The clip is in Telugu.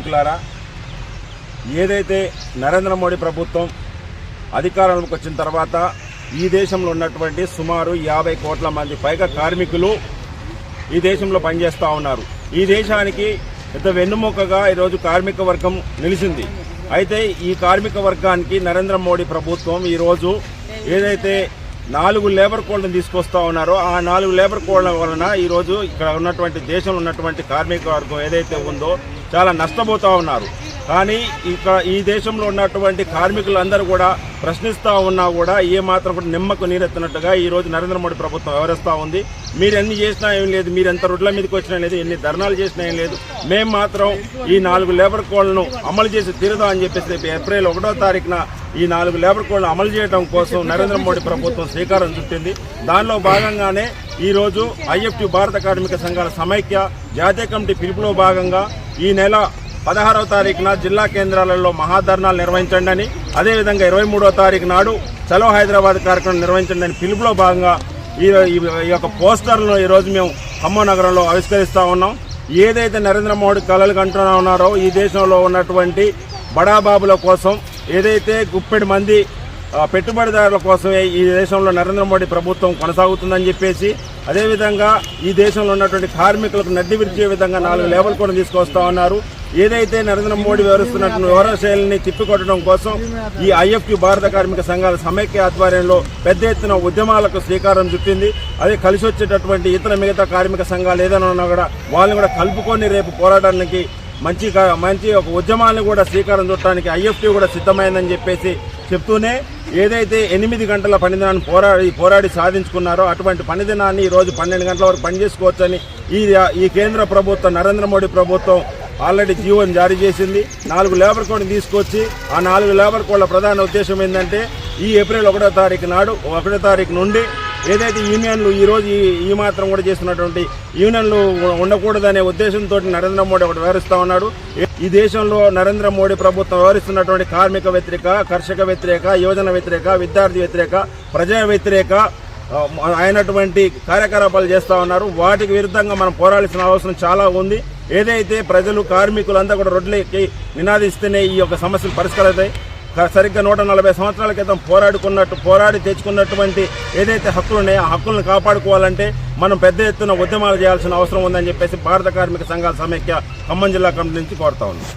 కార్మికులారా, ఏదైతే నరేంద్ర మోడీ ప్రభుత్వం అధికారంలోకి వచ్చిన తర్వాత ఈ దేశంలో ఉన్నటువంటి సుమారు 50 కోట్ల మంది పైగా కార్మికులు ఈ దేశంలో పనిచేస్తూ ఉన్నారు. ఈ దేశానికి పెద్ద వెన్నుముకగా ఈరోజు కార్మిక వర్గం నిలిచింది. అయితే ఈ కార్మిక వర్గానికి నరేంద్ర మోడీ ప్రభుత్వం ఈరోజు ఏదైతే 4 లేబర్ కోడ్లను తీసుకొస్తా ఉన్నారో ఆ 4 లేబర్ కోడ్ల వలన ఈరోజు ఇక్కడ ఉన్నటువంటి దేశంలో ఉన్నటువంటి కార్మిక వర్గం ఏదైతే ఉందో చాలా నష్టపోతూ ఉన్నారు. కానీ ఇక్కడ ఈ దేశంలో ఉన్నటువంటి కార్మికులందరూ కూడా ప్రశ్నిస్తూ ఉన్నా కూడా ఏమాత్రం కూడా నిమ్మకు నీరెత్తినట్టుగా ఈరోజు నరేంద్ర మోడీ ప్రభుత్వం వ్యవహరిస్తూ ఉంది. మీరు ఎన్ని చేసినా ఏం లేదు, మీరు ఎంత రోడ్ల మీదకి వచ్చినా లేదు, ఎన్ని ధర్నాలు చేసినా ఏం లేదు, మేము మాత్రం ఈ 4 లేబర్ కోడ్లను అమలు చేసి తీరుదాం అని చెప్పేసి ఏప్రిల్ 1వ తారీఖున ఈ 4 లేబర్ కోడ్లను అమలు చేయడం కోసం నరేంద్ర మోడీ ప్రభుత్వం శ్రీకారం చుట్టింది. దానిలో భాగంగానే ఈరోజు IFT భారత కార్మిక సంఘాల సమైక్య జాతీయ కమిటీ పిలుపులో భాగంగా ఈ నెల 16వ తారీఖున జిల్లా కేంద్రాలలో మహాధర్నాలు నిర్వహించండి అని, అదేవిధంగా 23వ తారీఖు నాడు చలో హైదరాబాద్ కార్యక్రమం నిర్వహించండి అని పిలుపులో భాగంగా ఈ యొక్క పోస్టర్లను ఈరోజు మేము ఖమ్మం నగరంలో ఆవిష్కరిస్తూ ఉన్నాం. ఏదైతే నరేంద్ర మోడీ కలలు కంటున్నా ఉన్నారో ఈ దేశంలో ఉన్నటువంటి బడాబాబుల కోసం, ఏదైతే గుప్పెడు మంది పెట్టుబడిదారుల కోసమే ఈ దేశంలో నరేంద్ర మోడీ ప్రభుత్వం కొనసాగుతుందని చెప్పేసి, అదేవిధంగా ఈ దేశంలో ఉన్నటువంటి కార్మికులకు నడ్డి విరిచే విధంగా 4 లేబర్ కోడ్లను తీసుకొస్తా ఉన్నారు. ఏదైతే నరేంద్ర మోడీ వ్యవహరిస్తున్నటువంటి వ్యవహార శైలిని తిప్పికొట్టడం కోసం ఈ IFT భారత కార్మిక సంఘాల సమైక్య ఆధ్వర్యంలో పెద్ద ఎత్తున ఉద్యమాలకు శ్రీకారం చుట్టింది. అదే కలిసి వచ్చేటటువంటి ఇతర మిగతా కార్మిక సంఘాలు ఏదైనా ఉన్నా కూడా వాళ్ళని కూడా కలుపుకొని రేపు పోరాటానికి మంచి ఒక ఉద్యమాన్ని కూడా శ్రీకారం చుట్టడానికి IFT కూడా సిద్ధమైందని చెప్పేసి చెప్తూనే, ఏదైతే 8 గంటల పనిదినాన్ని పోరాడి సాధించుకున్నారో అటువంటి పనిదినాన్ని ఈరోజు 12 గంటల వరకు పనిచేసుకోవచ్చని ఈ కేంద్ర ప్రభుత్వం నరేంద్ర మోడీ ప్రభుత్వం ఆల్రెడీ జీవోని జారీ చేసింది. 4 లేబర్ కోడ్ని తీసుకొచ్చి ఆ 4 లేబర్ కోడ్ల ప్రధాన ఉద్దేశం ఏంటంటే ఈ ఏప్రిల్ 1వ తారీఖు నుండి ఏదైతే యూనియన్లు ఈరోజు ఈ మాత్రం కూడా చేస్తున్నటువంటి యూనియన్లు ఉండకూడదనే ఉద్దేశంతో నరేంద్ర మోడీ ఒకటి వ్యవహరిస్తూ ఉన్నాడు. ఈ దేశంలో నరేంద్ర మోడీ ప్రభుత్వం వ్యవహరిస్తున్నటువంటి కార్మిక వ్యతిరేక, కర్షక వ్యతిరేక, యువజన వ్యతిరేక, విద్యార్థి వ్యతిరేక, ప్రజా వ్యతిరేక అయినటువంటి కార్యకలాపాలు చేస్తూ ఉన్నారు. వాటికి విరుద్ధంగా మనం పోరాడాల్సిన అవసరం చాలా ఉంది. ఏదైతే ప్రజలు కార్మికులంతా కూడా రోడ్లకి నినాదిస్తేనే ఈ యొక్క సమస్యలు పరిష్కారమవుతాయి. సరిగ్గా 140 సంవత్సరాల క్రితం పోరాడి తెచ్చుకున్నటువంటి ఏదైతే హక్కులు ఉన్నాయో ఆ హక్కులను కాపాడుకోవాలంటే మనం పెద్ద ఎత్తున ఉద్యమాలు చేయాల్సిన అవసరం ఉందని చెప్పేసి భారత కార్మిక సంఘాల సమైక్య ఖమ్మం జిల్లా కమిటీ నుంచి కోరుతా ఉన్నాం.